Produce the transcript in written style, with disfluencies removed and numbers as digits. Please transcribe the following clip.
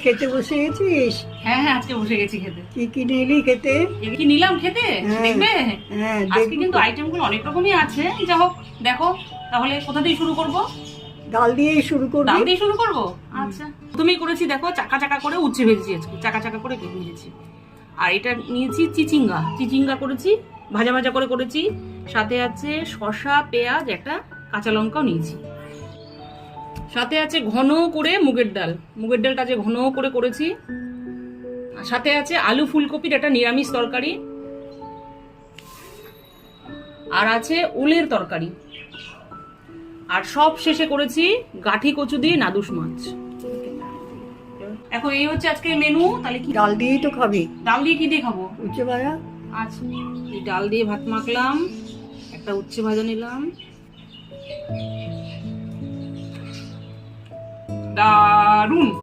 খেতে বসে গেছিস? হ্যাঁ হ্যাঁ, আজকে বসে গেছি খেতে। কি কি নিলি খেতে? কি নিলাম খেতে হ্যাঁ। দেখবে? হ্যাঁ, আজকে দেখবো কিন্তু তো। আইটেমগুলো অনেক রকমই আছে। যা হোক, দেখো তাহলে কোথা দিয়ে শুরু করব? ডাল দিয়েই শুরু করবি? ডাল দিয়ে শুরু করব। আচ্ছা, তুমি করেছি দেখো, চাকা চাকা করে উচ্ছে ভেজেছি আজকে, চাকা চাকা করে ভেজেছি। আর এটা নিয়েছি চিচিঙ্গা, চিচিঙ্গা করেছি, ভাজা ভাজা করে করেছি। সাথে আছে শসা, পেঁয়াজ, একটা কাঁচা লঙ্কাও নিয়েছি। সাথে আছে ঘন করে মুগের ডাল, মুগের ডালটা যে ঘন করে করেছি। আর সাথে আছে আলু ফুলকপির একটা নিরামিষ তরকারি। আর আছে ওলের তরকারি। আর সব শেষে করেছি গাঠি কচু দিয়ে নাদুস মাছ। এখন এই হচ্ছে আজকে মেনু। তাহলে কি ডাল দিয়েই তো খাবি? ডাল দিয়ে কি দিয়ে খাবো? উচ্ছে ভাজা। আচ্ছা, এই ডাল দিয়ে ভাত মাখলাম, একটা উচ্ছে ভাজা নিলাম। দারুন।